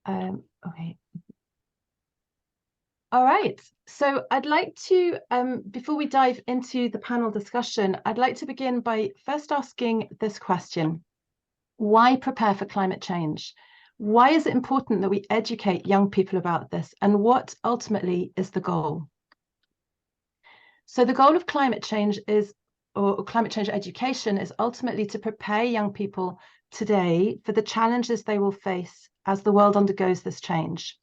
Okay. All right. So I'd like to, before we dive into the panel discussion, I'd like to begin by first asking this question. Why prepare for climate change? Why is it important that we educate young people about this? And what ultimately is the goal? So the goal of climate change is, or climate change education is ultimately to prepare young people today for the challenges they will face as the world undergoes this change,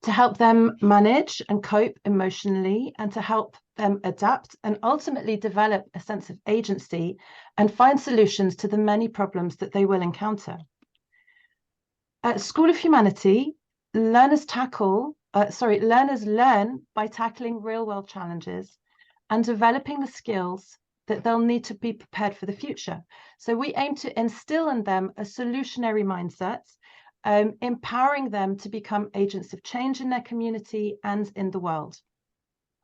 to help them manage and cope emotionally, and to help them adapt and ultimately develop a sense of agency and find solutions to the many problems that they will encounter. At School of Humanity, learners learn by tackling real-world challenges and developing the skills that they'll need to be prepared for the future. So we aim to instill in them a solutionary mindset, empowering them to become agents of change in their community and in the world.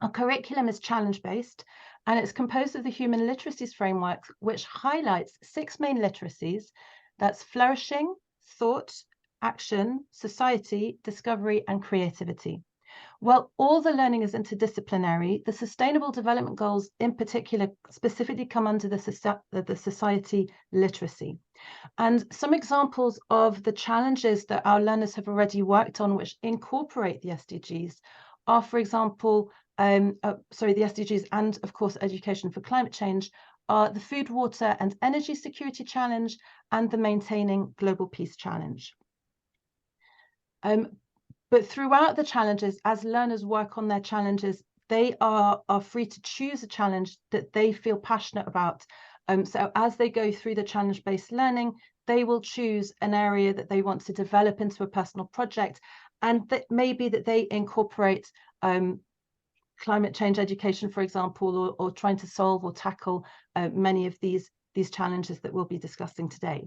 Our curriculum is challenge-based, and it's composed of the Human Literacies Framework, which highlights 6 main literacies. That's flourishing, thought, action, society, discovery, and creativity. While all the learning is interdisciplinary, the Sustainable Development Goals in particular specifically come under the society literacy. And some examples of the challenges that our learners have already worked on, which incorporate the SDGs, are, for example, the SDGs and, of course, education for climate change, are the Food, Water, and Energy Security Challenge and the Maintaining Global Peace Challenge. But throughout the challenges, as learners work on their challenges, they are free to choose a challenge that they feel passionate about. So as they go through the challenge-based learning, they will choose an area that they want to develop into a personal project, and that maybe that they incorporate climate change education, for example, or trying to solve or tackle many of these challenges that we'll be discussing today.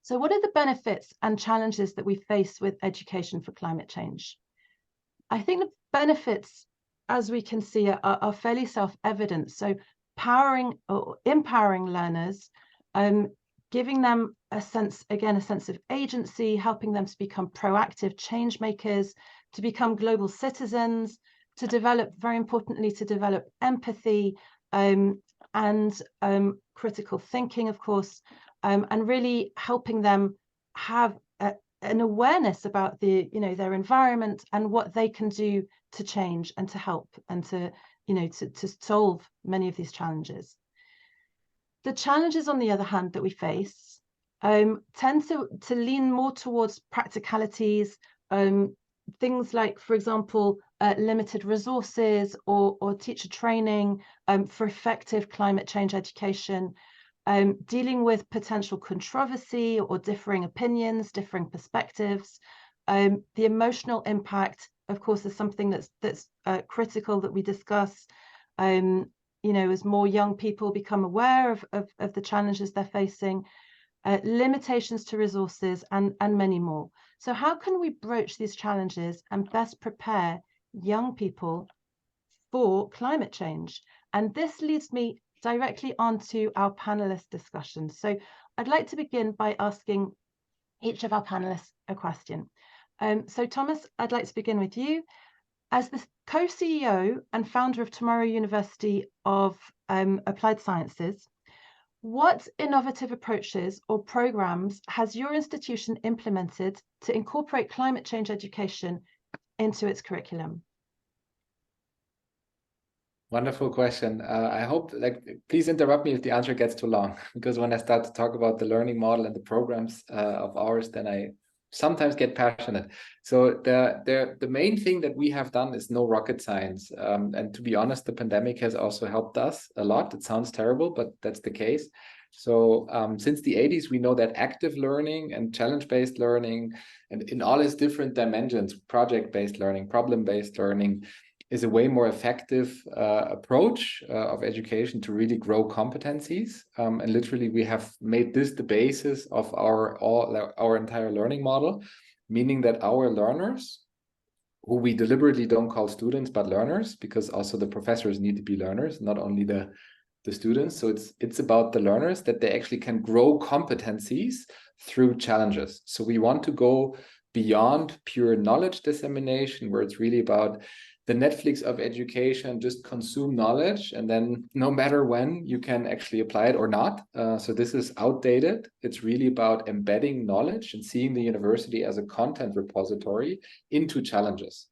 So what are the benefits and challenges that we face with education for climate change? I think the benefits, as we can see, are fairly self-evident. So empowering learners, giving them a sense of agency, helping them to become proactive change makers, to become global citizens, to develop, very importantly, to develop empathy and critical thinking, of course, and really helping them have an awareness about their environment and what they can do to change and to help and to solve many of these challenges. The challenges, on the other hand, that we face tend to lean more towards practicalities, things like, for example, limited resources or teacher training for effective climate change education, dealing with potential controversy or differing opinions, differing perspectives. The emotional impact, of course, is something that's critical that we discuss. As more young people become aware of the challenges they're facing, limitations to resources, and many more. So how can we broach these challenges and best prepare young people for climate change? And this leads me directly onto our panelist discussion. So I'd like to begin by asking each of our panelists a question. So Thomas, I'd like to begin with you. As the co-CEO and founder of Tomorrow University of Applied Sciences, what innovative approaches or programs has your institution implemented to incorporate climate change education into its curriculum? Wonderful question. I hope, please interrupt me if the answer gets too long, because when I start to talk about the learning model and the programs of ours, then I sometimes get passionate. So the main thing that we have done is no rocket science. And to be honest, the pandemic has also helped us a lot. It sounds terrible, but that's the case. So since the 80s, we know that active learning and challenge-based learning, and in all its different dimensions, project-based learning, problem-based learning, is a way more effective approach of education to really grow competencies. And literally, we have made this the basis of our entire learning model, meaning that our learners, who we deliberately don't call students, but learners, because also the professors need to be learners, not only the the students. So it's about the learners, that they actually can grow competencies through challenges. So we want to go beyond pure knowledge dissemination, where it's really about the Netflix of education, just consume knowledge, and then no matter when you can actually apply it or not. So this is outdated. It's really about embedding knowledge and seeing the university as a content repository into challenges.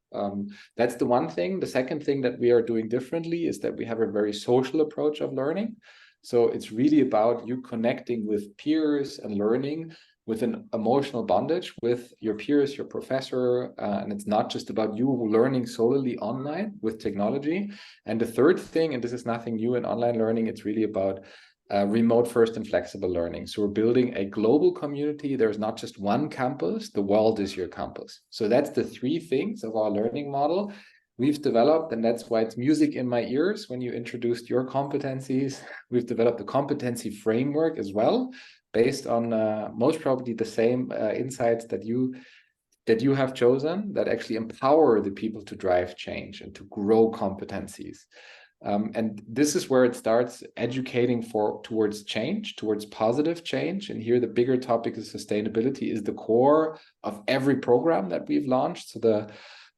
That's the one thing. The second thing that we are doing differently is that we have a very social approach of learning. So it's really about you connecting with peers and learning with an emotional bondage with your peers, your professor, and it's not just about you learning solely online with technology. And the third thing, and this is nothing new in online learning, it's really about remote first and flexible learning. So we're building a global community. There's not just one campus, the world is your campus. So that's the three things of our learning model we've developed, and that's why it's music in my ears when you introduced your competencies. We've developed a competency framework as well, based on most probably the same insights that you have chosen, that actually empower the people to drive change and to grow competencies. And this is where it starts, educating towards change, towards positive change. And here the bigger topic is sustainability is the core of every program that we've launched. So the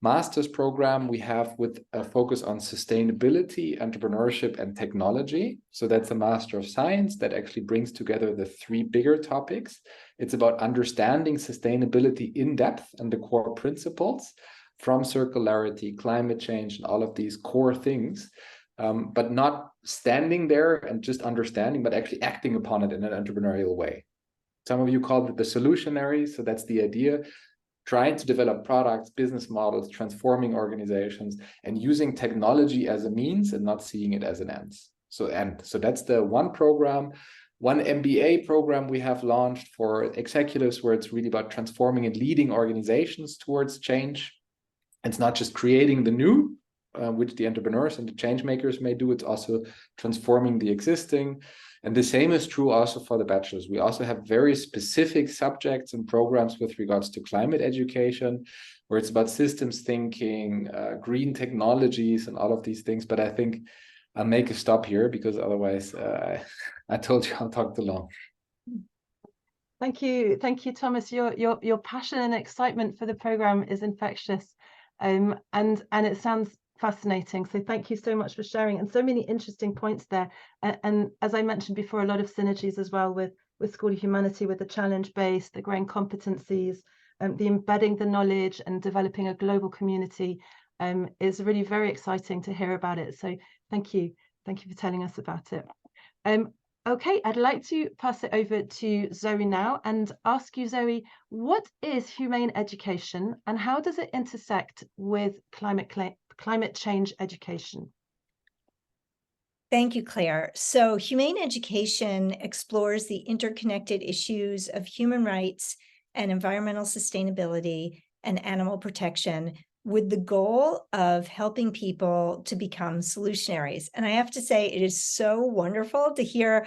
master's program we have with a focus on sustainability, entrepreneurship, and technology. So that's a Master of Science that actually brings together the three bigger topics. It's about understanding sustainability in depth and the core principles from circularity, climate change, and all of these core things, but not standing there and just understanding, but actually acting upon it in an entrepreneurial way. Some of you call it the solutionary. So that's the idea. Trying to develop products, business models, transforming organizations, and using technology as a means and not seeing it as an end. So that's the one program. One MBA program we have launched for executives, where it's really about transforming and leading organizations towards change. It's not just creating the new, which the entrepreneurs and the change makers may do. It's also transforming the existing. And the same is true also for the bachelors. We also have very specific subjects and programs with regards to climate education, where it's about systems thinking, green technologies, and all of these things. But I think I'll make a stop here, because otherwise I told you I'll talk too long. Thank you, Thomas. Your passion and excitement for the program is infectious, and it sounds fascinating. So thank you so much for sharing, and so many interesting points there. And as I mentioned before, a lot of synergies as well with School of Humanity, with the challenge-based, the growing competencies, the embedding the knowledge and developing a global community is really very exciting to hear about it. So thank you for telling us about it. Okay, I'd like to pass it over to Zoe now and ask you, Zoe, what is humane education and how does it intersect with climate change education? Thank you, Claire. So humane education explores the interconnected issues of human rights and environmental sustainability and animal protection, with the goal of helping people to become solutionaries. And I have to say, it is so wonderful to hear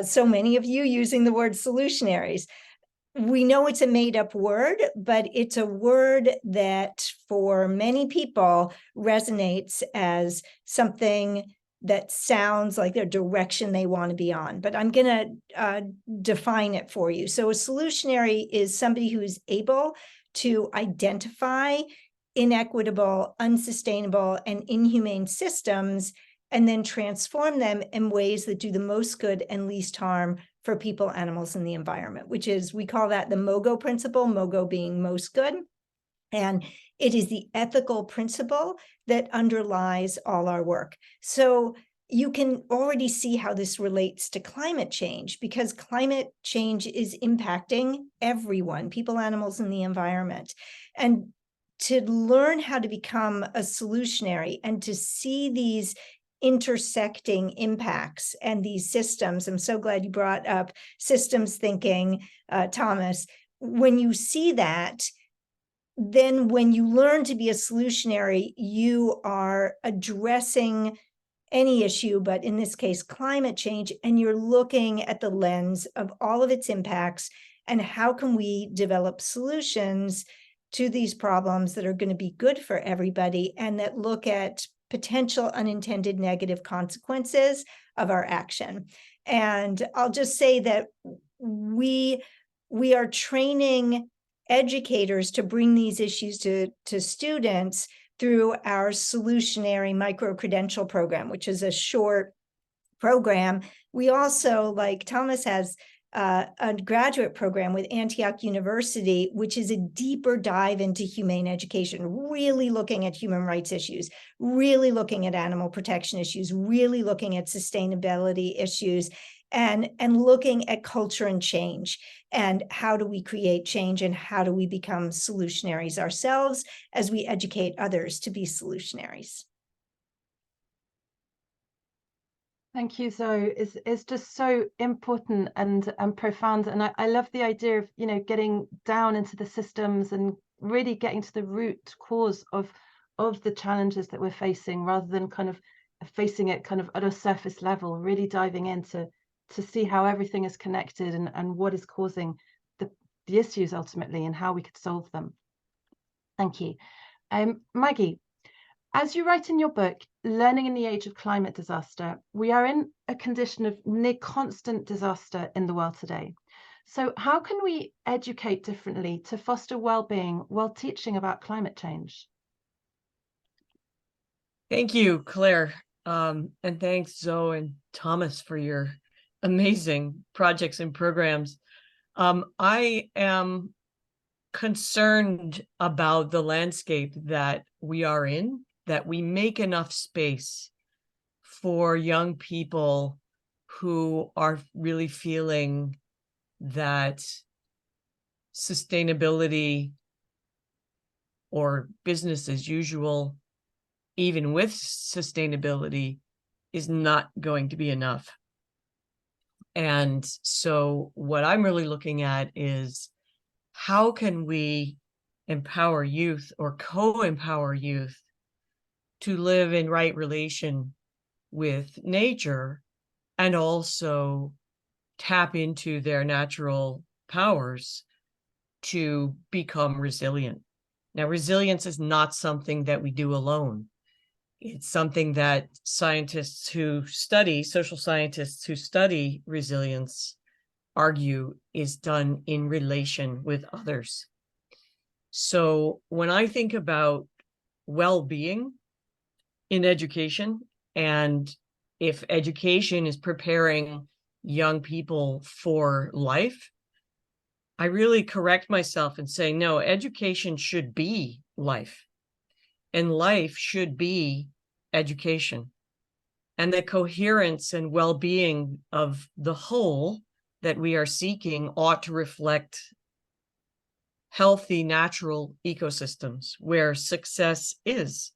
so many of you using the word solutionaries. We know it's a made-up word, but it's a word that for many people resonates as something that sounds like the direction they want to be on. But I'm going to define it for you. So a solutionary is somebody who is able to identify inequitable, unsustainable, and inhumane systems, and then transform them in ways that do the most good and least harm for people, animals, and the environment, which is, we call that the MOGO principle, MOGO being most good. And it is the ethical principle that underlies all our work. So you can already see how this relates to climate change, because climate change is impacting everyone, people, animals, and the environment. And to learn how to become a solutionary and to see these intersecting impacts and these systems, I'm so glad you brought up systems thinking, Thomas. When you see that, then when you learn to be a solutionary, you are addressing any issue, but in this case, climate change, and you're looking at the lens of all of its impacts and how can we develop solutions to these problems that are going to be good for everybody and that look at potential unintended negative consequences of our action. And I'll just say that we are training educators to bring these issues to students through our solutionary micro-credential program, which is a short program. We also, like Thomas has, a graduate program with Antioch University, which is a deeper dive into humane education, really looking at human rights issues, really looking at animal protection issues, really looking at sustainability issues, and looking at culture and change, and how do we create change, and how do we become solutionaries ourselves as we educate others to be solutionaries. Thank you, Zoe. It's just so important and profound. And I love the idea of, getting down into the systems and really getting to the root cause of the challenges that we're facing, rather than kind of facing it kind of at a surface level, really diving into to see how everything is connected and what is causing the issues ultimately, and how we could solve them. Thank you. Maggie, as you write in your book, Learning in the Age of Climate Disaster, we are in a condition of near constant disaster in the world today. So how can we educate differently to foster well-being while teaching about climate change? Thank you, Claire. And thanks, Zoe and Thomas, for your amazing projects and programs. I am concerned about the landscape that we are in, that we make enough space for young people who are really feeling that sustainability or business as usual, even with sustainability, is not going to be enough. And so what I'm really looking at is, how can we empower youth or co-empower youth to live in right relation with nature, and also tap into their natural powers to become resilient. Now, resilience is not something that we do alone. It's something that scientists who study, social scientists who study resilience, argue is done in relation with others. So when I think about well-being in education, and if education is preparing young people for life, I really correct myself and say, no, education should be life, and life should be education. And the coherence and well-being of the whole that we are seeking ought to reflect healthy, natural ecosystems where success is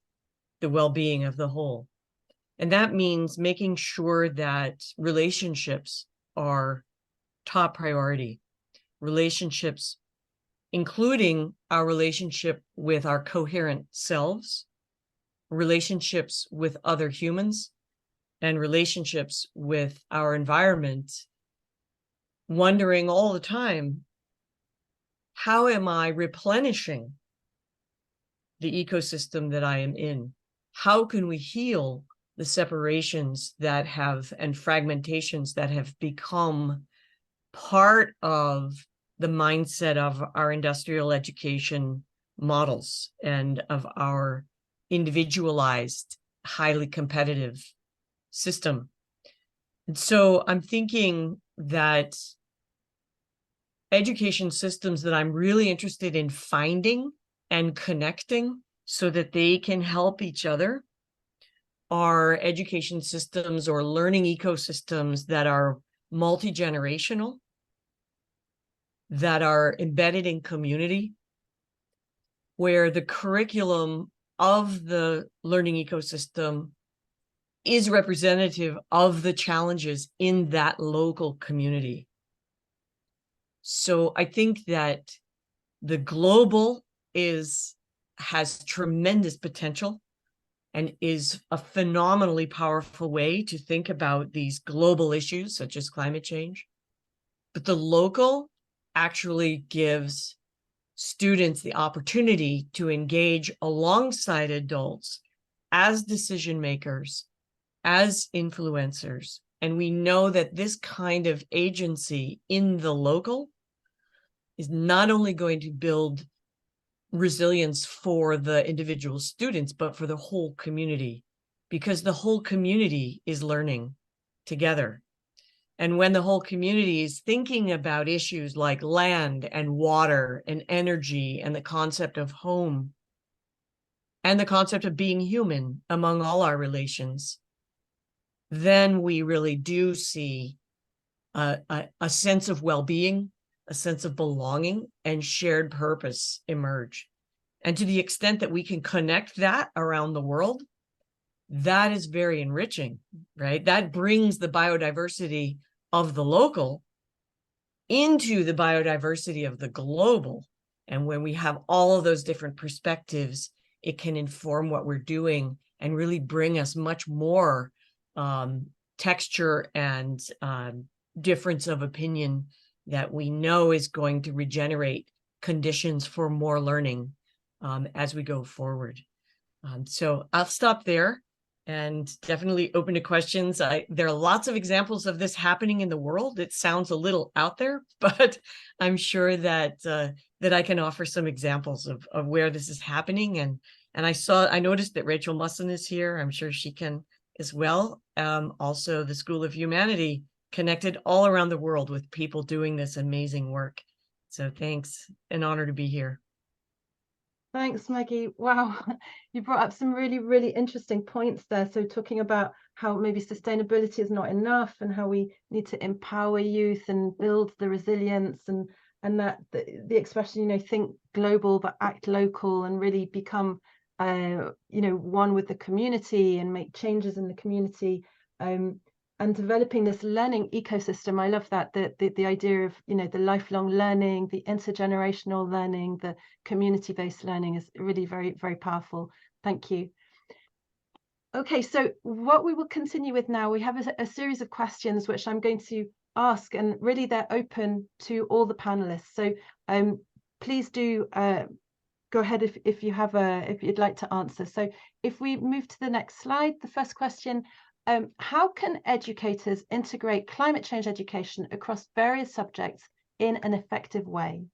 the well-being of the whole. And that means making sure that relationships are top priority. Relationships, including our relationship with our coherent selves, relationships with other humans, and relationships with our environment, wondering all the time, how am I replenishing the ecosystem that I am in? How can we heal the separations that have, and fragmentations that have become part of the mindset of our industrial education models and of our individualized, highly competitive system? And so I'm thinking that education systems that I'm really interested in finding and connecting so that they can help each other are education systems or learning ecosystems that are multi-generational, that are embedded in community, where the curriculum of the learning ecosystem is representative of the challenges in that local community. So I think that the global has tremendous potential and is a phenomenally powerful way to think about these global issues such as climate change. But the local actually gives students the opportunity to engage alongside adults as decision makers, as influencers, and we know that this kind of agency in the local is not only going to build resilience for the individual students, but for the whole community, because the whole community is learning together. And when the whole community is thinking about issues like land and water and energy and the concept of home and the concept of being human among all our relations, then we really do see a sense of well-being, a sense of belonging, and shared purpose emerge. And to the extent that we can connect that around the world, that is very enriching, right? That brings the biodiversity of the local into the biodiversity of the global. And when we have all of those different perspectives, it can inform what we're doing and really bring us much more texture and difference of opinion that we know is going to regenerate conditions for more learning as we go forward. So I'll stop there and definitely open to questions. There are lots of examples of this happening in the world. It sounds a little out there, but I'm sure that that I can offer some examples of where this is happening. And I noticed that Rachel Musson is here. I'm sure she can as well. Also, the School of Humanity connected all around the world with people doing this amazing work. So thanks, an honor to be here. Thanks, Maggie. Wow, you brought up some really, really interesting points there. So talking about how maybe sustainability is not enough and how we need to empower youth and build the resilience and that the expression, think global but act local and really become, one with the community and make changes in the community. And developing this learning ecosystem. I love that, the idea of, the lifelong learning, the intergenerational learning, the community-based learning is really very, very powerful. Thank you. Okay, so what we will continue with now, we have a series of questions which I'm going to ask, and really they're open to all the panelists. So please do go ahead if you'd like to answer. So if we move to the next slide, the first question, how can educators integrate climate change education across various subjects in an effective way?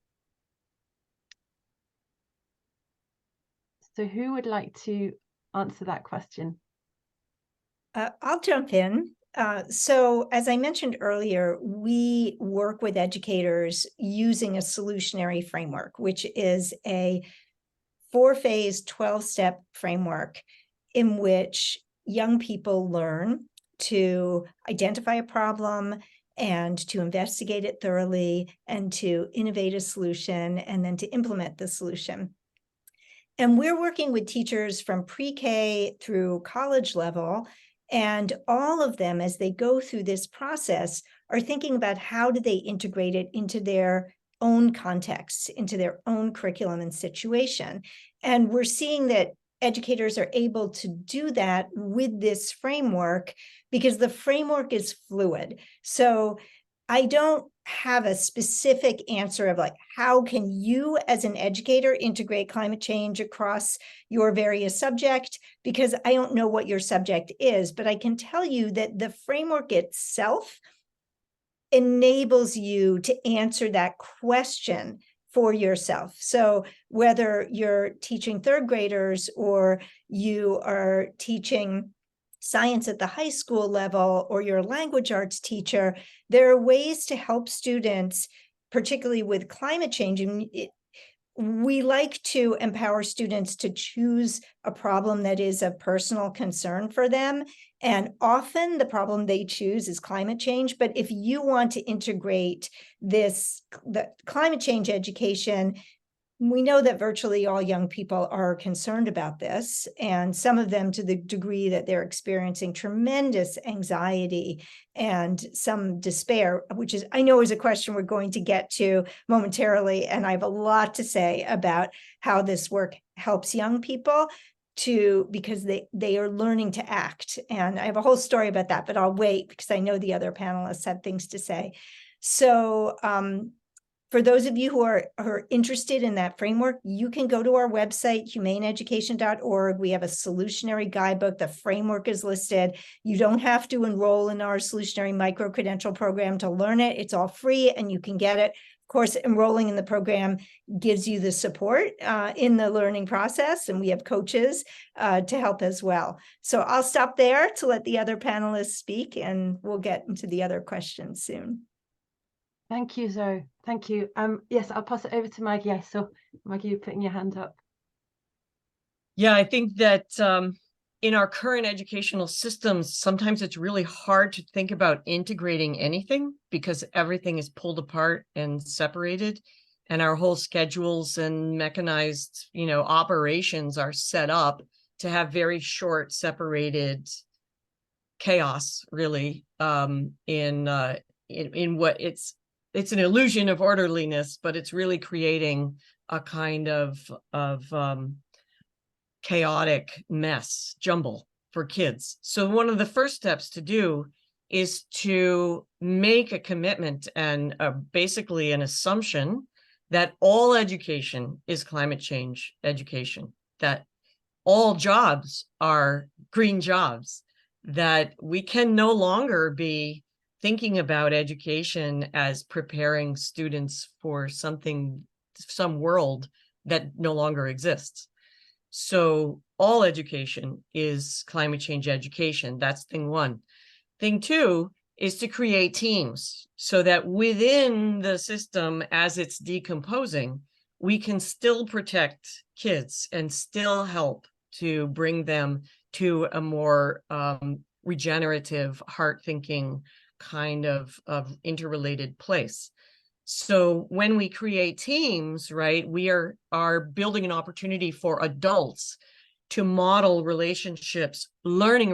So who would like to answer that question? I'll jump in. So as I mentioned earlier, we work with educators using a solutionary framework, which is a 4-phase, 12-step framework in which young people learn to identify a problem and to investigate it thoroughly and to innovate a solution and then to implement the solution. And we're working with teachers from pre-K through college level, and all of them, as they go through this process, are thinking about how do they integrate it into their own contexts, into their own curriculum and situation. And we're seeing that educators are able to do that with this framework because the framework is fluid. So I don't have a specific answer of how can you as an educator integrate climate change across your various subject, because I don't know what your subject is, but I can tell you that the framework itself enables you to answer that question for yourself. So whether you're teaching third graders or you are teaching science at the high school level or you're a language arts teacher, there are ways to help students, particularly with climate change. And we like to empower students to choose a problem that is of personal concern for them. And often the problem they choose is climate change. But if you want to integrate the climate change education, we know that virtually all young people are concerned about this, and some of them to the degree that they're experiencing tremendous anxiety and some despair, which is, I know, is a question we're going to get to momentarily. And I have a lot to say about how this work helps young people because they are learning to act. And I have a whole story about that, but I'll wait because I know the other panelists have things to say. So For those of you who are interested in that framework, you can go to our website, humaneeducation.org. We have a solutionary guidebook. The framework is listed. You don't have to enroll in our solutionary micro-credential program to learn it. It's all free and you can get it. Of course, enrolling in the program gives you the support in the learning process, and we have coaches to help as well. So I'll stop there to let the other panelists speak, and we'll get into the other questions soon. Thank you, Zoe. Thank you. Yes, I'll pass it over to Maggie. I saw Maggie, you putting your hand up. Yeah, I think that in our current educational systems, sometimes it's really hard to think about integrating anything because everything is pulled apart and separated, and our whole schedules and mechanized, operations are set up to have very short, separated chaos, really, in what it's an illusion of orderliness, but it's really creating a kind of chaotic mess, jumble for kids. So one of the first steps to do is to make a commitment and basically an assumption that all education is climate change education, that all jobs are green jobs, that we can no longer be thinking about education as preparing students for some world that no longer exists. So all education is climate change education. That's thing one. Thing two is to create teams so that within the system, as it's decomposing, we can still protect kids and still help to bring them to a more regenerative, heart-thinking kind of interrelated place. So when we create teams, right, we are building an opportunity for adults to model relationships, learning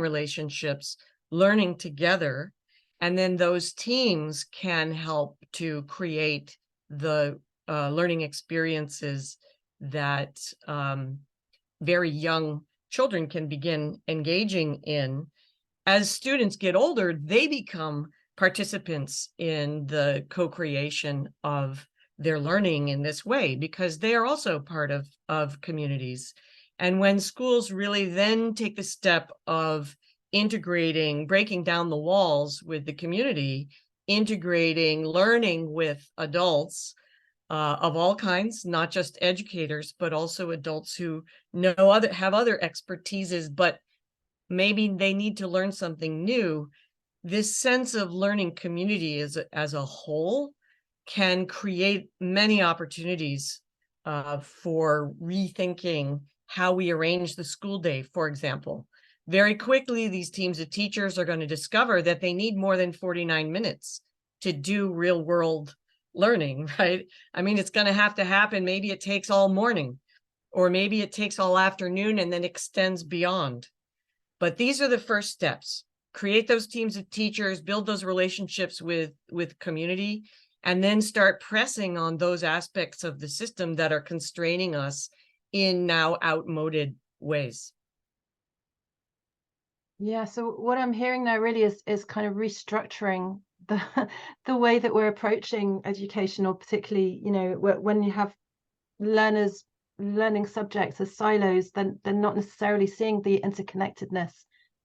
together, and then those teams can help to create the learning experiences that very young children can begin engaging in. As students get older, they become participants in the co-creation of their learning in this way, because they are also part of communities. And when schools really then take the step of integrating, breaking down the walls with the community, integrating learning with adults of all kinds, not just educators, but also adults who have other expertises, but maybe they need to learn something new. This sense of learning community as a whole can create many opportunities for rethinking how we arrange the school day, for example. Very quickly, these teams of teachers are going to discover that they need more than 49 minutes to do real world learning, right? I mean, it's going to happen. Maybe it takes all morning, or maybe it takes all afternoon and then extends beyond. But these are the first steps. Create those teams of teachers, build those relationships with community, and then start pressing on those aspects of the system that are constraining us in now outmoded ways. Yeah, so what I'm hearing now really is kind of restructuring the way that we're approaching education, or particularly, when you have learners learning subjects as silos, then they're not necessarily seeing the interconnectedness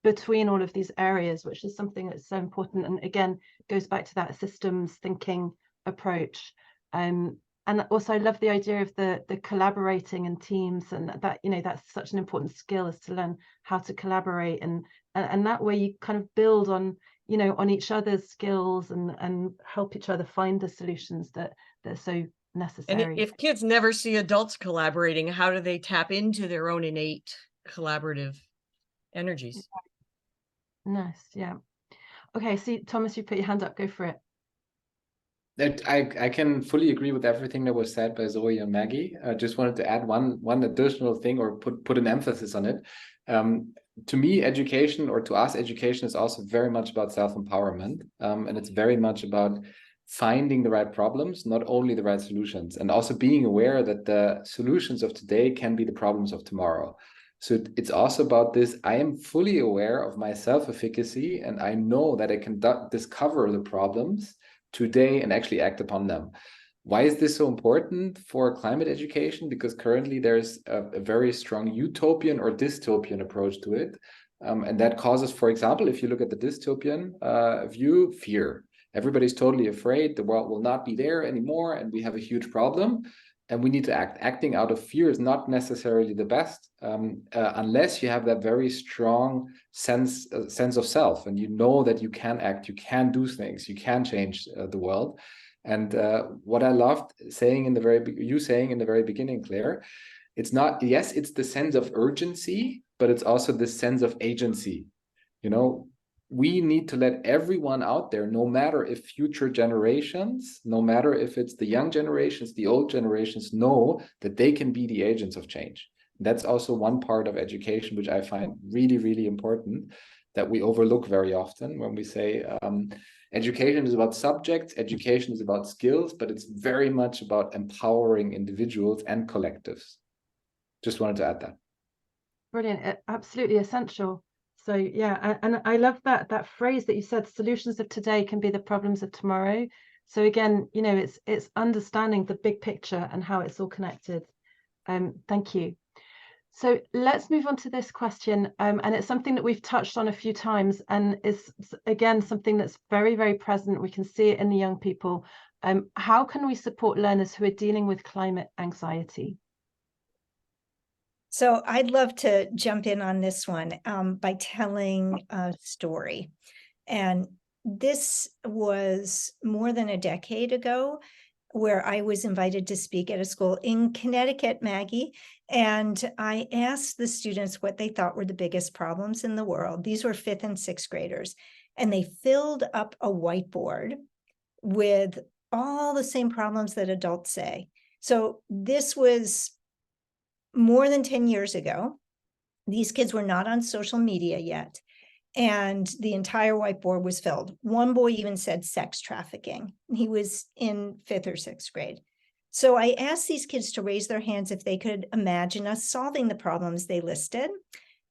between all of these areas, which is something that's so important, and again goes back to that systems thinking approach. And also I love the idea of the collaborating in teams, and that that's such an important skill, is to learn how to collaborate, and that way you kind of build on on each other's skills and help each other find the solutions that are so necessary. And if kids never see adults collaborating, how do they tap into their own innate collaborative energies? Nice. Yeah. Okay, see, Thomas, you put your hand up, go for it. I can fully agree with everything that was said by Zoe and Maggie. I just wanted to add one additional thing, or put an emphasis on it. To me, education, or to us, education is also very much about self-empowerment. And it's very much about finding the right problems, not only the right solutions, and also being aware that the solutions of today can be the problems of tomorrow. So it's also about this. I am fully aware of my self-efficacy, and I know that I can discover the problems today and actually act upon them. Why is this so important for climate education? Because currently there's a very strong utopian or dystopian approach to it. And that causes, for example, if you look at the dystopian view, fear. Everybody's totally afraid the world will not be there anymore and we have a huge problem and we need to act. Acting out of fear is not necessarily the best unless you have that very strong sense of self and you know that you can act, you can do things, you can change the world. And what I loved saying in the very beginning, Claire, it's not, yes, it's the sense of urgency, but it's also the sense of agency. You know, we need to let everyone out there, no matter if future generations, no matter if it's the young generations, the old generations, know that they can be the agents of change. That's also one part of education, which I find really, really important, that we overlook very often when we say education is about subjects, education is about skills, but it's very much about empowering individuals and collectives. Just wanted to add that. Brilliant, absolutely essential. So yeah, and I love that phrase that you said, solutions of today can be the problems of tomorrow. So again, you know, it's understanding the big picture and how it's all connected. Thank you. So let's move on to this question, and it's something that we've touched on a few times and is, again, something that's very, very present. We can see it in the young people. How can we support learners who are dealing with climate anxiety? So I'd love to jump in on this one by telling a story. And this was more than a decade ago, where I was invited to speak at a school in Connecticut, Maggie, and I asked the students what they thought were the biggest problems in the world. These were 5th and 6th graders, and they filled up a whiteboard with all the same problems that adults say. So this was more than 10 years ago. These kids were not on social media yet. And the entire whiteboard was filled. One boy even said sex trafficking. He was in 5th or 6th grade. So I asked these kids to raise their hands if they could imagine us solving the problems they listed.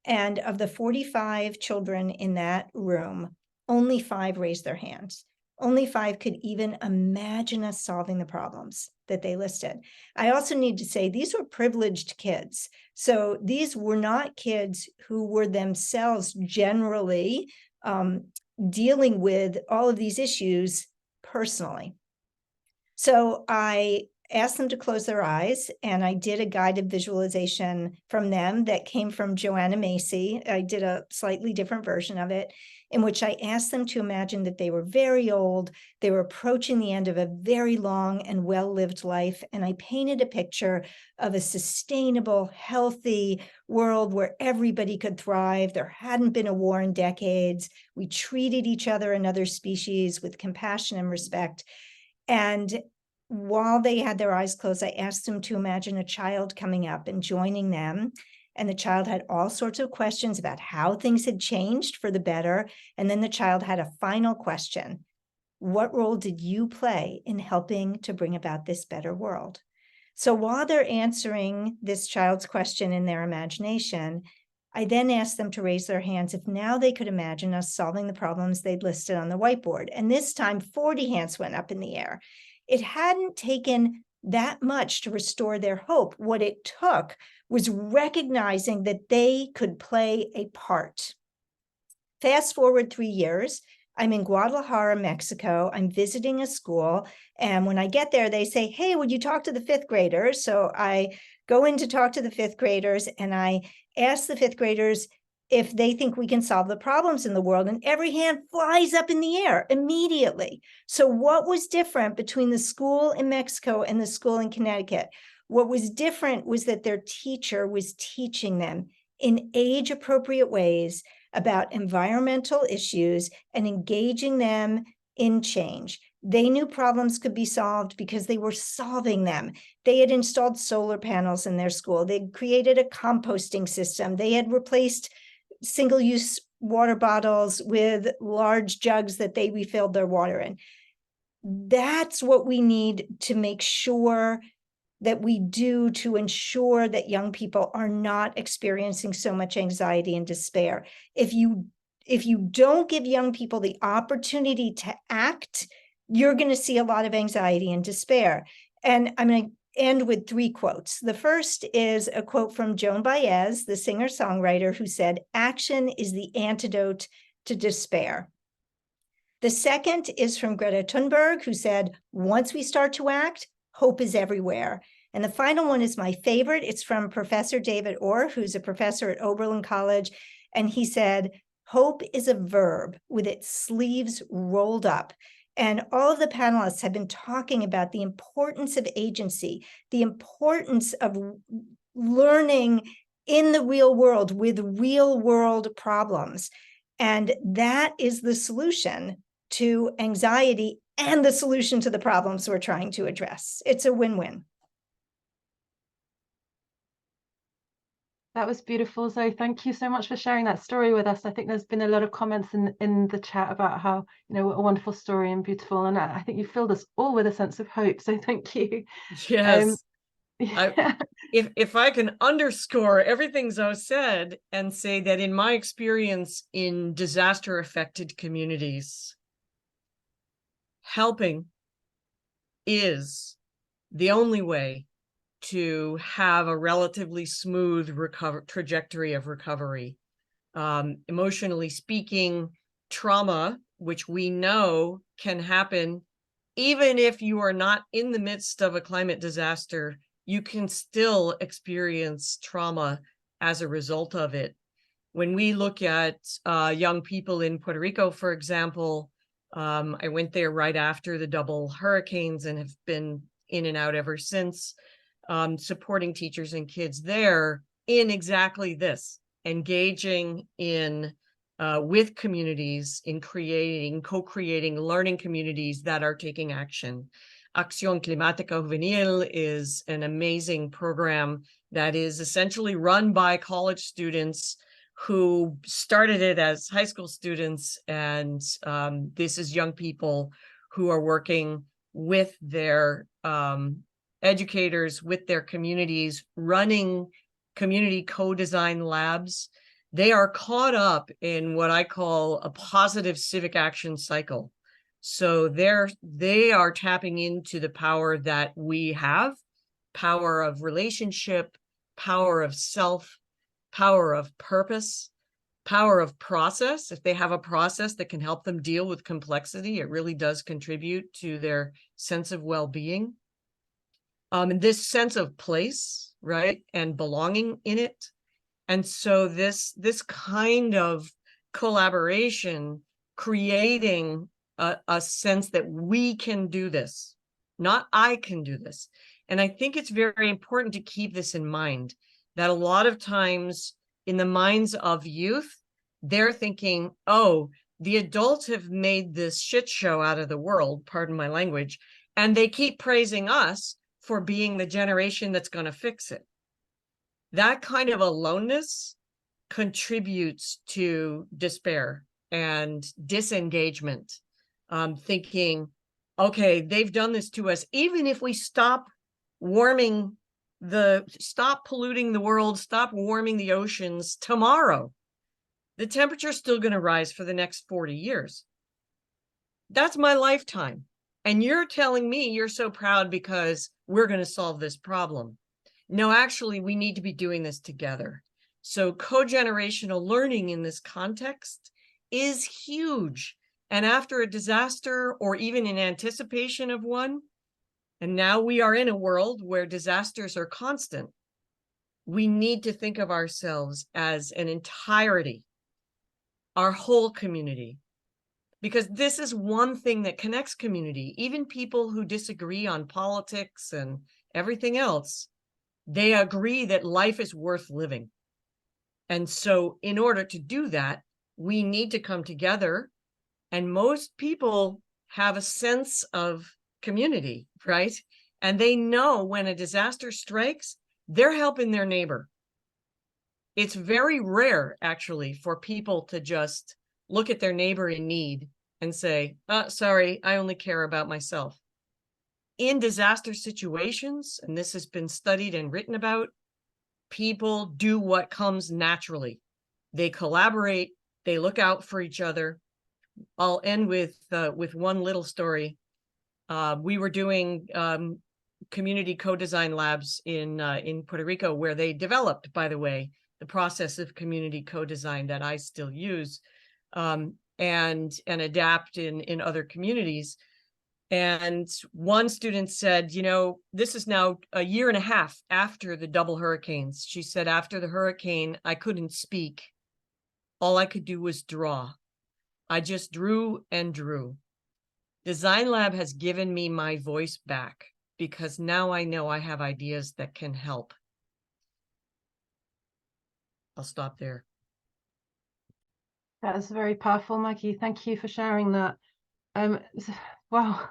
And of the 45 children in that room, only 5 raised their hands. Only 5 could even imagine us solving the problems that they listed. I also need to say these were privileged kids. So these were not kids who were themselves generally dealing with all of these issues personally. So I asked them to close their eyes, and I did a guided visualization from them that came from Joanna Macy. I did a slightly different version of it, in which I asked them to imagine that they were very old, they were approaching the end of a very long and well-lived life, and I painted a picture of a sustainable, healthy world where everybody could thrive. There hadn't been a war in decades. We treated each other and other species with compassion and respect. And while they had their eyes closed, I asked them to imagine a child coming up and joining them. And the child had all sorts of questions about how things had changed for the better. And then the child had a final question. What role did you play in helping to bring about this better world? So while they're answering this child's question in their imagination, I then asked them to raise their hands if now they could imagine us solving the problems they'd listed on the whiteboard. And this time 40 hands went up in the air. It hadn't taken that much to restore their hope. What it took was recognizing that they could play a part. Fast forward 3 years, I'm in Guadalajara, Mexico. I'm visiting a school. And when I get there, they say, hey, would you talk to the 5th graders? So I go in to talk to the 5th graders, and I ask the 5th graders if they think we can solve the problems in the world, and every hand flies up in the air immediately. So what was different between the school in Mexico and the school in Connecticut? What was different was that their teacher was teaching them in age-appropriate ways about environmental issues and engaging them in change. They knew problems could be solved because they were solving them. They had installed solar panels in their school. They'd created a composting system. They had replaced single-use water bottles with large jugs that they refilled their water in. That's what we need to make sure that we do to ensure that young people are not experiencing so much anxiety and despair. If you don't give young people the opportunity to act, you're going to see a lot of anxiety and despair. And I'm going to end with 3 quotes. The first is a quote from Joan Baez, the singer-songwriter, who said, "Action is the antidote to despair." The second is from Greta Thunberg, who said, "Once we start to act, hope is everywhere." And the final one is my favorite. It's from Professor David Orr, who's a professor at Oberlin College. And he said, "Hope is a verb with its sleeves rolled up." And all of the panelists have been talking about the importance of agency, the importance of learning in the real world with real world problems. And that is the solution to anxiety and the solution to the problems we're trying to address. It's a win-win. That was beautiful, Zoe. Thank you so much for sharing that story with us. I think there's been a lot of comments in the chat about how, what a wonderful story and beautiful. And I think you filled us all with a sense of hope. So thank you. Yes. Yeah. If I can underscore everything Zoe said and say that in my experience in disaster affected communities, helping is the only way to have a relatively smooth trajectory of recovery. Emotionally speaking, trauma, which we know can happen even if you are not in the midst of a climate disaster, you can still experience trauma as a result of it. When we look at young people in Puerto Rico, for example, I went there right after the double hurricanes and have been in and out ever since, supporting teachers and kids there in exactly this, engaging in with communities in co-creating learning communities that are taking action. Acción Climática Juvenil is an amazing program that is essentially run by college students who started it as high school students. And this is young people who are working with their educators, with their communities, running community co-design labs. They are caught up in what I call a positive civic action cycle. So they are tapping into the power that we have, power of relationship, power of self, power of purpose, power of process. If they have a process that can help them deal with complexity, it really does contribute to their sense of well-being. And this sense of place, right, and belonging in it. And so this kind of collaboration, creating a sense that we can do this, not I can do this. And I think it's very important to keep this in mind, that a lot of times in the minds of youth, they're thinking, oh, the adults have made this shit show out of the world, pardon my language, and they keep praising us for being the generation that's going to fix it. That kind of aloneness contributes to despair and disengagement, thinking, okay, they've done this to us. Even if we stop polluting the world, stop warming the oceans tomorrow, the temperature's still going to rise for the next 40 years. That's my lifetime. And you're telling me you're so proud because we're going to solve this problem. No, actually, we need to be doing this together. So co-generational learning in this context is huge. And after a disaster, or even in anticipation of one, and now we are in a world where disasters are constant, we need to think of ourselves as an entirety, our whole community. Because this is one thing that connects community. Even people who disagree on politics and everything else, they agree that life is worth living. And so in order to do that, we need to come together. And most people have a sense of community, right? And they know when a disaster strikes, they're helping their neighbor. It's very rare, actually, for people to just look at their neighbor in need and say, sorry, I only care about myself. In disaster situations, and this has been studied and written about, people do what comes naturally. They collaborate, they look out for each other. I'll end with one little story. We were doing community co-design labs in Puerto Rico, where they developed, by the way, the process of community co-design that I still use, and adapt in other communities. And one student said, you know, this is now a year and a half after the double hurricanes. She said, after the hurricane, I couldn't speak. All I could do was draw. I just drew and drew. Design Lab has given me my voice back, because now I know I have ideas that can help. I'll stop there. That was very powerful, Maggie. Thank you for sharing that. Wow,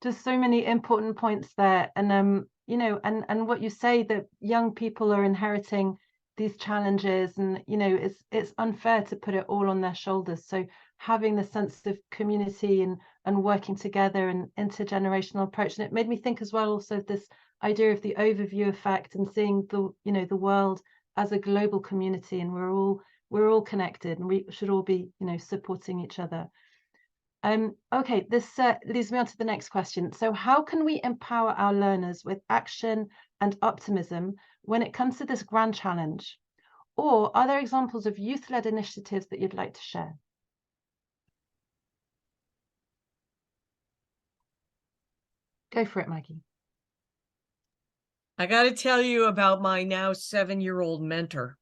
just so many important points there. And you know, and what you say, that young people are inheriting these challenges, and you know, it's unfair to put it all on their shoulders. So having the sense of community and working together and intergenerational approach. And it made me think as well also this idea of the overview effect, and seeing the, you know, the world as a global community, and we're all connected, and we should all be, you know, supporting each other. Okay, this leads me on to the next question. So how can we empower our learners with action and optimism when it comes to this grand challenge? Or are there examples of youth-led initiatives that you'd like to share? Go for it, Maggie. I got to tell you about my now 7-year-old mentor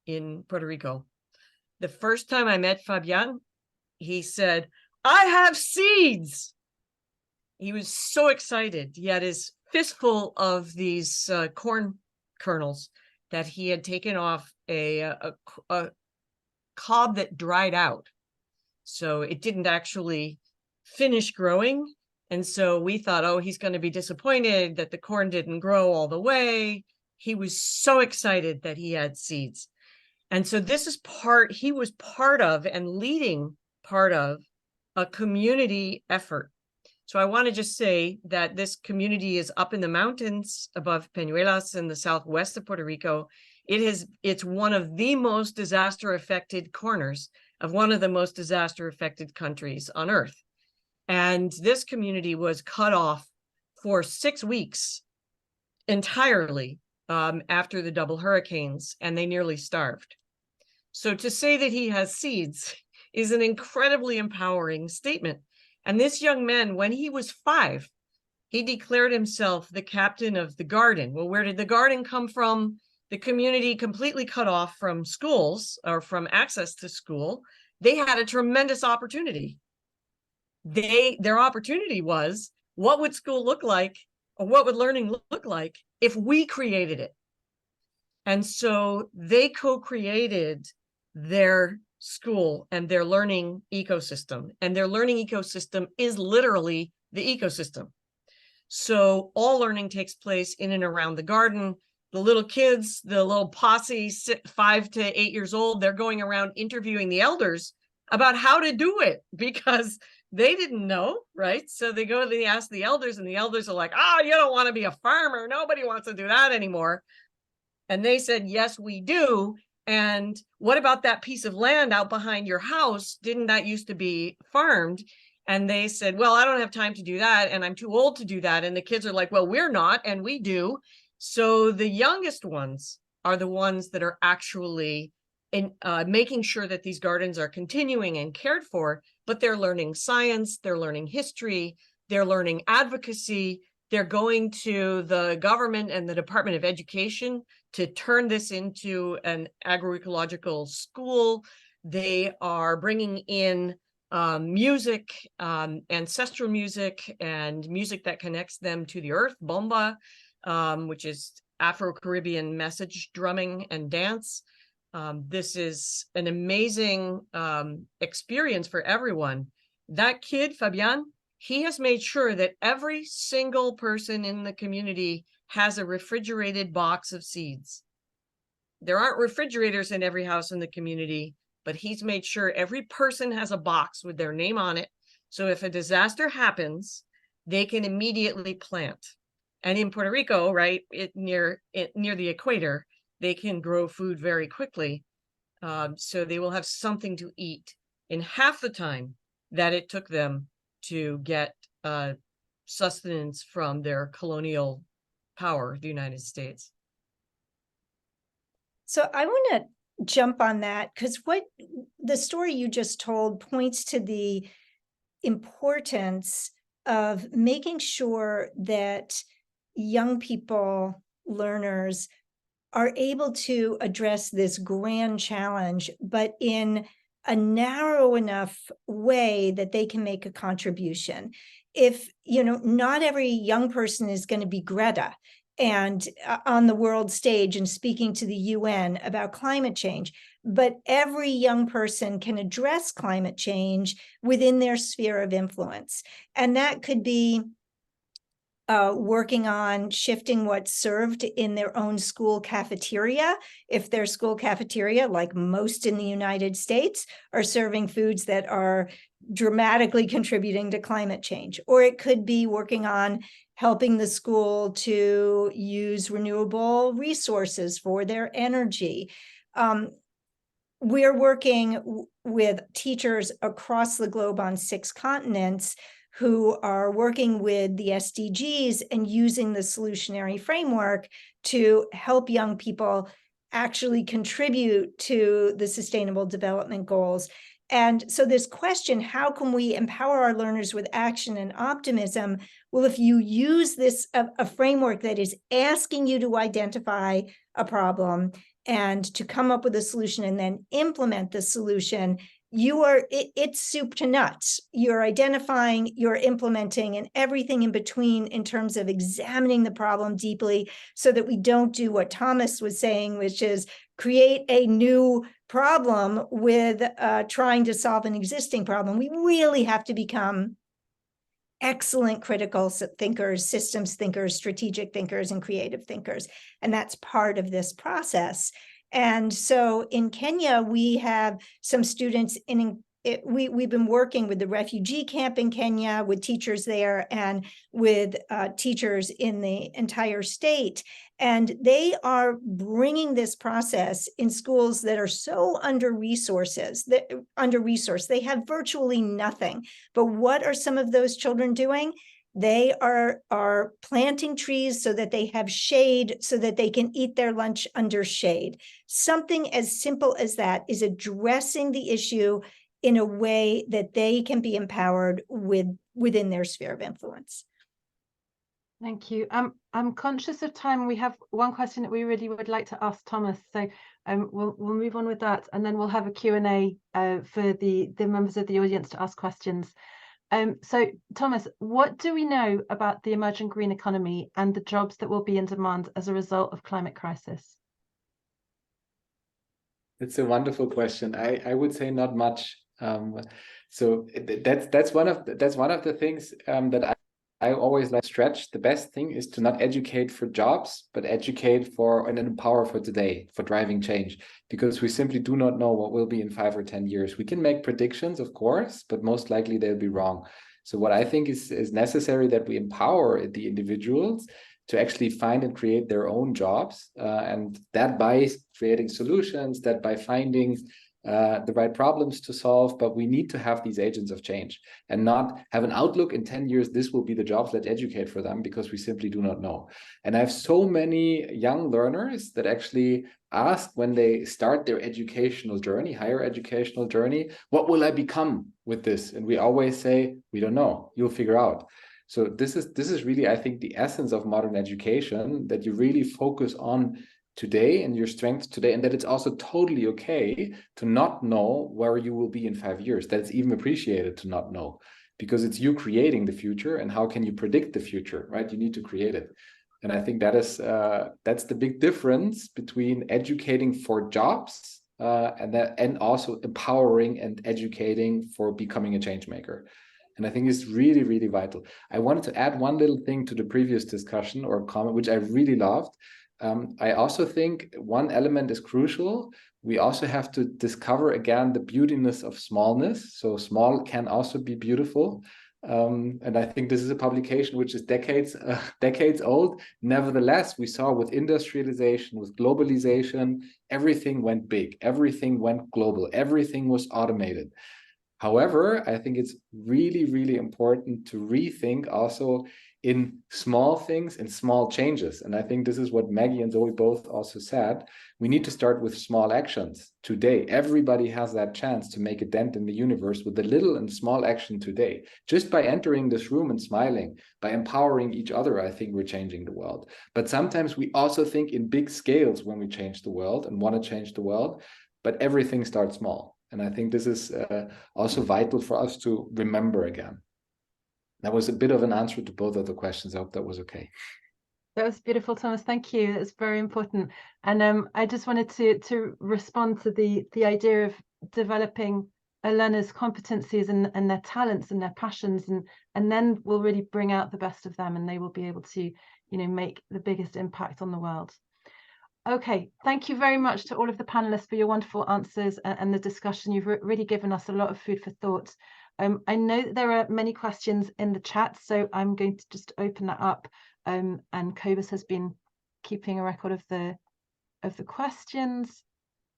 in Puerto Rico. The first time I met Fabian, he said, I have seeds. He was so excited. He had his fistful of these corn kernels that he had taken off a cob that dried out. So it didn't actually finish growing. And so we thought, oh, he's going to be disappointed that the corn didn't grow all the way. He was so excited that he had seeds. And so this is he was part of and leading part of a community effort. So I want to just say that this community is up in the mountains above Peñuelas in the southwest of Puerto Rico. It's one of the most disaster affected corners of one of the most disaster affected countries on earth. And this community was cut off for 6 weeks entirely after the double hurricanes, and they nearly starved. So to say that he has seeds is an incredibly empowering statement. And this young man, when he was 5, he declared himself the captain of the garden. Well, where did the garden come from? The community completely cut off from schools or from access to school. They had a tremendous opportunity. Their opportunity was, what would school look like, or what would learning look like if we created it? And so they co-created their school and their learning ecosystem. And their learning ecosystem is literally the ecosystem. So all learning takes place in and around the garden. The little kids, the little posse, 5 to 8 years old, they're going around interviewing the elders about how to do it, because they didn't know, right? So they go and they ask the elders, and the elders are like, oh, you don't want to be a farmer. Nobody wants to do that anymore. And they said, yes, we do. And what about that piece of land out behind your house? Didn't that used to be farmed? And they said, well, I don't have time to do that, and I'm too old to do that. And the kids are like, well, we're not, and we do. So the youngest ones are the ones that are actually making sure that these gardens are continuing and cared for, but they're learning science, they're learning history, they're learning advocacy. They're going to the government and the Department of Education to turn this into an agroecological school. They are bringing in music, ancestral music, and music that connects them to the earth, bomba, which is Afro-Caribbean message drumming and dance. This is an amazing experience for everyone. That kid, Fabian, he has made sure that every single person in the community has a refrigerated box of seeds. There aren't refrigerators in every house in the community, but he's made sure every person has a box with their name on it. So if a disaster happens, they can immediately plant. And in Puerto Rico, right, near the equator, they can grow food very quickly. So they will have something to eat in half the time that it took them to get sustenance from their colonial power, the United States. So I want to jump on that, because what the story you just told points to the importance of making sure that young people, learners, are able to address this grand challenge, but in a narrow enough way that they can make a contribution. If, not every young person is going to be Greta and on the world stage and speaking to the UN about climate change, but every young person can address climate change within their sphere of influence. And that could be working on shifting what's served in their own school cafeteria. If their school cafeteria, like most in the United States, are serving foods that are dramatically contributing to climate change. Or it could be working on helping the school to use renewable resources for their energy. We're working with teachers across the globe on 6 continents who are working with the SDGs and using the solutionary framework to help young people actually contribute to the Sustainable Development Goals. And so this question, how can we empower our learners with action and optimism? Well, if you use this, a framework that is asking you to identify a problem and to come up with a solution and then implement the solution, it's soup to nuts. You're identifying, you're implementing, and everything in between in terms of examining the problem deeply, so that we don't do what Thomas was saying, which is create a new problem with trying to solve an existing problem. We really have to become excellent critical thinkers, systems thinkers, strategic thinkers, and creative thinkers. And that's part of this process. And so in Kenya, we have some students we've been working with the refugee camp in Kenya, with teachers there, and with teachers in the entire state. And they are bringing this process in schools that are so under-resourced. They have virtually nothing. But what are some of those children doing? They are planting trees so that they have shade, so that they can eat their lunch under shade. Something as simple as that is addressing the issue in a way that they can be empowered within their sphere of influence. Thank you. I'm conscious of time. We have one question that we really would like to ask Thomas. So we'll move on with that, and then we'll have a Q&A for the members of the audience to ask questions. So Thomas, what do we know about the emerging green economy and the jobs that will be in demand as a result of climate crisis? It's a wonderful question. I would say not much. So that's one of the things that I always like to stretch. The best thing is to not educate for jobs, but educate for and empower for today, for driving change, because we simply do not know what will be in 5 or 10 years. We can make predictions, of course, but most likely they'll be wrong. So what I think is necessary, that we empower the individuals to actually find and create their own jobs, and that by creating solutions, that by finding the right problems to solve. But we need to have these agents of change and not have an outlook in 10 years, this will be the jobs, let's educate for them, because we simply do not know. And I have so many young learners that actually ask, when they start their educational journey, higher educational journey, what will I become with this? And we always say, we don't know, you'll figure out. So this is really, I think, the essence of modern education, that you really focus on today and your strengths today, and that it's also totally okay to not know where you will be in 5 years. That it's even appreciated to not know, because it's you creating the future. And how can you predict the future, right? You need to create it. And I think that's the big difference between educating for jobs and also empowering and educating for becoming a change maker. And I think it's really, really vital. I wanted to add one little thing to the previous discussion or comment, which I really loved. I also think one element is crucial. We also have to discover again the beautiness of smallness. So small can also be beautiful. And I think this is a publication which is decades old. Nevertheless, we saw with industrialization, with globalization, everything went big, everything went global, everything was automated. However, I think it's really, really important to rethink also in small things and small changes. And I think this is what Maggie and Zoe both also said. We need to start with small actions today. Everybody has that chance to make a dent in the universe with a little and small action today. Just by entering this room and smiling, by empowering each other, I think we're changing the world. But sometimes we also think in big scales when we change the world and want to change the world, but everything starts small. And I think this is also vital for us to remember again. That was a bit of an answer to both of the questions. I hope that was okay. That was beautiful, Thomas. Thank you. That's very important. And I just wanted to respond to the idea of developing a learner's competencies and their talents and their passions, and then we'll really bring out the best of them, and they will be able to, you know, make the biggest impact on the world. Okay, thank you very much to all of the panelists for your wonderful answers and the discussion. You've really given us a lot of food for thought. I know that there are many questions in the chat, so I'm going to just open that up. And Cobus has been keeping a record of the questions.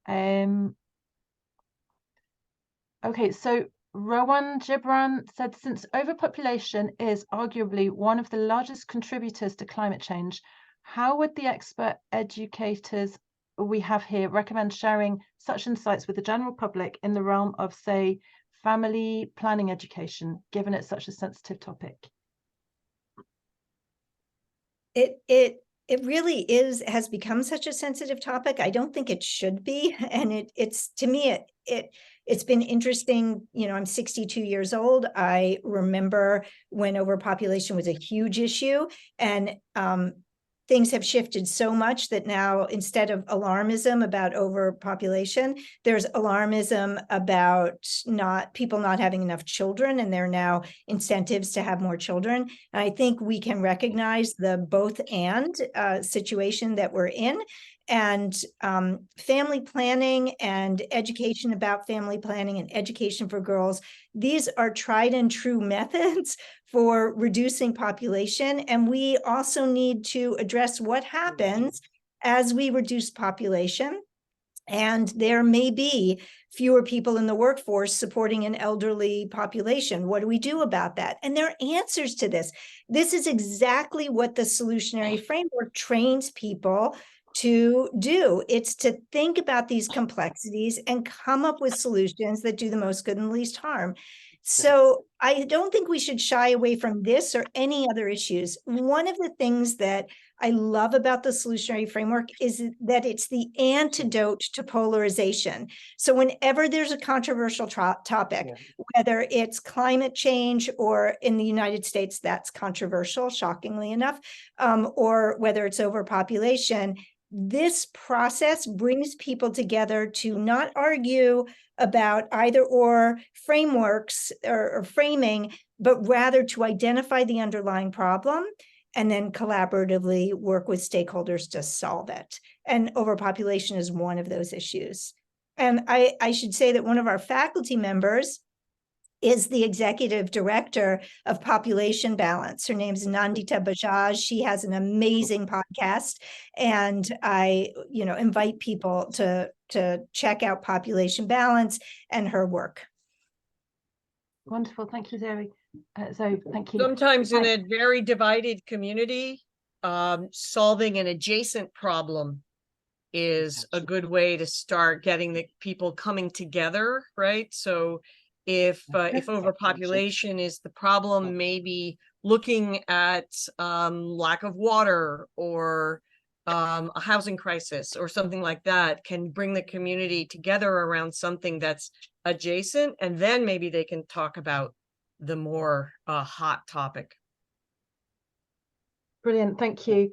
Okay, so Rowan Gibran said, since overpopulation is arguably one of the largest contributors to climate change, how would the expert educators we have here recommend sharing such insights with the general public in the realm of, say, family planning education, given it's such a sensitive topic? It really has become such a sensitive topic. I don't think it should be. And it's to me, it's been interesting. You know, I'm 62 years old. I remember when overpopulation was a huge issue, and things have shifted so much that now, instead of alarmism about overpopulation, there's alarmism about people not having enough children, and there are now incentives to have more children. And I think we can recognize the both and situation that we're in. And family planning and education about family planning and education for girls, these are tried and true methods for reducing population. And we also need to address what happens as we reduce population. And there may be fewer people in the workforce supporting an elderly population. What do we do about that? And there are answers to this. This is exactly what the solutionary framework trains people to do. It's to think about these complexities and come up with solutions that do the most good and least harm. So I don't think we should shy away from this or any other issues. One of the things that I love about the solutionary framework is that it's the antidote to polarization. So whenever there's a controversial topic, whether it's climate change, or in the United States, that's controversial, shockingly enough, or whether it's overpopulation, this process brings people together to not argue about either or frameworks or framing, but rather to identify the underlying problem and then collaboratively work with stakeholders to solve it. And overpopulation is one of those issues. And I should say that one of our faculty members is the executive director of Population Balance. Her name's Nandita Bajaj. She has an amazing podcast, and I, invite people to check out Population Balance and her work. Wonderful, thank you, Zoe. So thank you. Sometimes in a very divided community, solving an adjacent problem is a good way to start getting the people coming together, right? So if overpopulation is the problem, maybe looking at lack of water or a housing crisis or something like that can bring the community together around something that's adjacent, and then maybe they can talk about the more hot topic. Brilliant, thank you.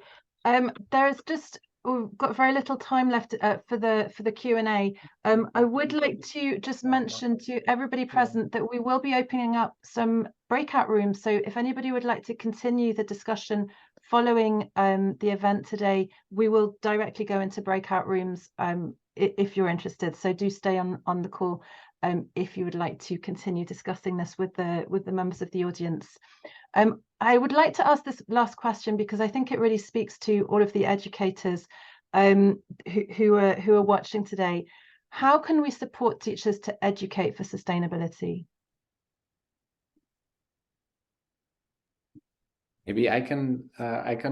There's just, we've got very little time left for the Q&A. I would like to just mention to everybody present that we will be opening up some breakout rooms. So if anybody would like to continue the discussion following the event today, we will directly go into breakout rooms if you're interested. So do stay on the call if you would like to continue discussing this with the members of the audience. I would like to ask this last question because I think it really speaks to all of the educators who are watching today. How can we support teachers to educate for sustainability? Maybe I can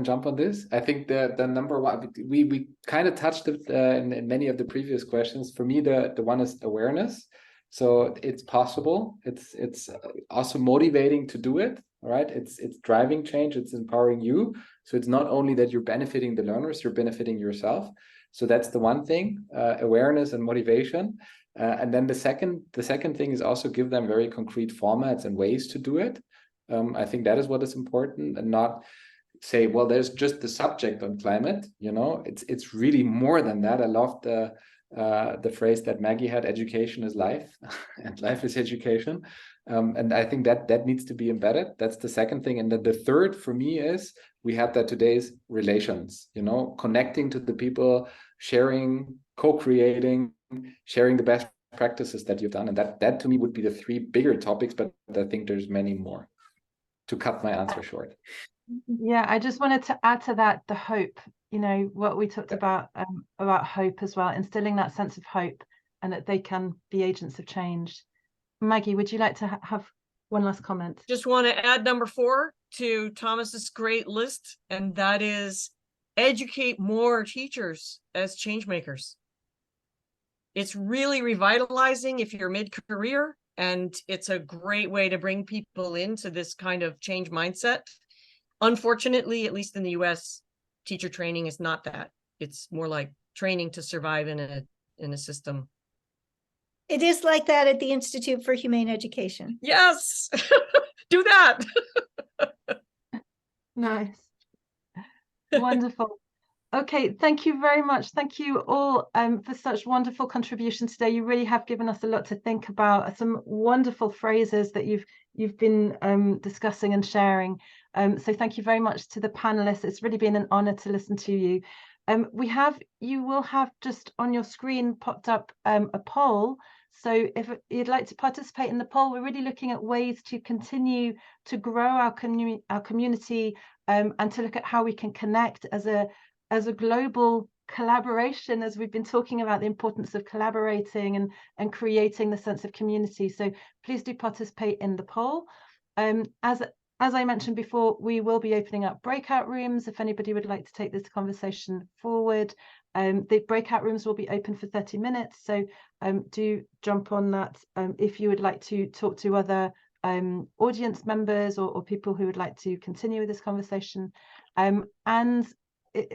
jump on this. I think the number one, we kind of touched it in many of the previous questions. For me, the one is awareness. So it's possible. It's also motivating to do it, right? It's driving change. It's empowering you. So it's not only that you're benefiting the learners, you're benefiting yourself. So that's the one thing, awareness and motivation. And then the second thing is also give them very concrete formats and ways to do it. I think that is what is important, and not say, well, there's just the subject on climate. You know, it's really more than that. I love the phrase that Maggie had: education is life, and life is education. And I think that needs to be embedded. That's the second thing. And then the third for me is, we had that today's relations, you know, connecting to the people, sharing, co-creating, sharing the best practices that you've done. And that to me would be the three bigger topics, but I think there's many more. To cut my answer short. Yeah, I just wanted to add to that the hope, you know, what we talked about hope as well, instilling that sense of hope and that they can be agents of change. Maggie, would you like to have one last comment? Just want to add number 4 to Thomas's great list, and that is educate more teachers as change makers. It's really revitalizing if you're mid-career, and it's a great way to bring people into this kind of change mindset. Unfortunately, at least in the US, teacher training is not that. It's more like training to survive in a system. It is like that at the Institute for Humane Education. Yes, do that. Nice. Wonderful. Okay, thank you very much. Thank you all for such wonderful contributions today. You really have given us a lot to think about, some wonderful phrases that you've been discussing and sharing. So thank you very much to the panelists. It's really been an honor to listen to you. You will have just on your screen popped up a poll. So if you'd like to participate in the poll, we're really looking at ways to continue to grow our community and to look at how we can connect as a global collaboration, as we've been talking about the importance of collaborating and creating the sense of community. So please do participate in the poll. As I mentioned before, we will be opening up breakout rooms if anybody would like to take this conversation forward. The breakout rooms will be open for 30 minutes, so do jump on that if you would like to talk to other audience members or people who would like to continue with this conversation. And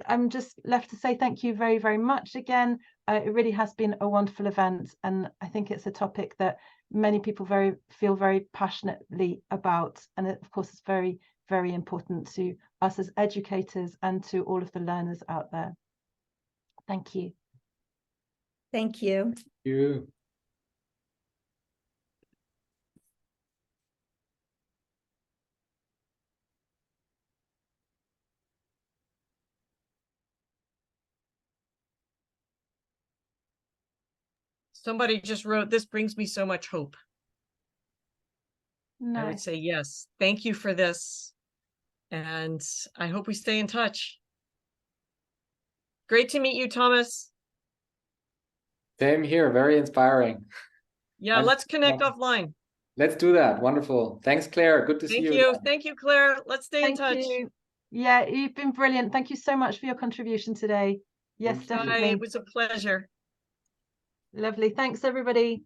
I'm just left to say thank you very, very much again. It really has been a wonderful event, and I think it's a topic that many people feel very passionately about, and of course it's very, very important to us as educators and to all of the learners out there. Thank you. Thank you. Thank you. Somebody just wrote, "This brings me so much hope." Nice. I would say yes. Thank you for this. And I hope we stay in touch. Great to meet you, Thomas. Same here. Very inspiring. Yeah, let's connect offline. Let's do that. Wonderful. Thanks, Claire. Good to see you. Thank you. Thank you, Claire. Let's stay in touch. Thank you. Yeah, you've been brilliant. Thank you so much for your contribution today. Yes, definitely. It was a pleasure. Lovely. Thanks, everybody.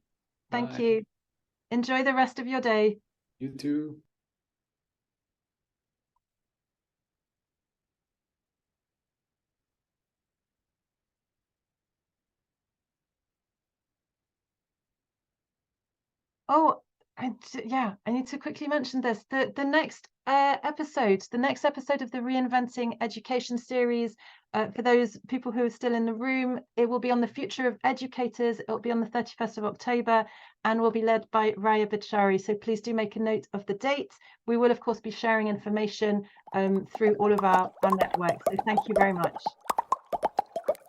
Thank you. Enjoy the rest of your day. You too. Oh, yeah, I need to quickly mention this. The next episode of the Reinventing Education Series, for those people who are still in the room, it will be on the future of educators. It will be on the 31st of October and will be led by Raya Bidshari. So please do make a note of the date. We will, of course, be sharing information through all of our networks. So thank you very much.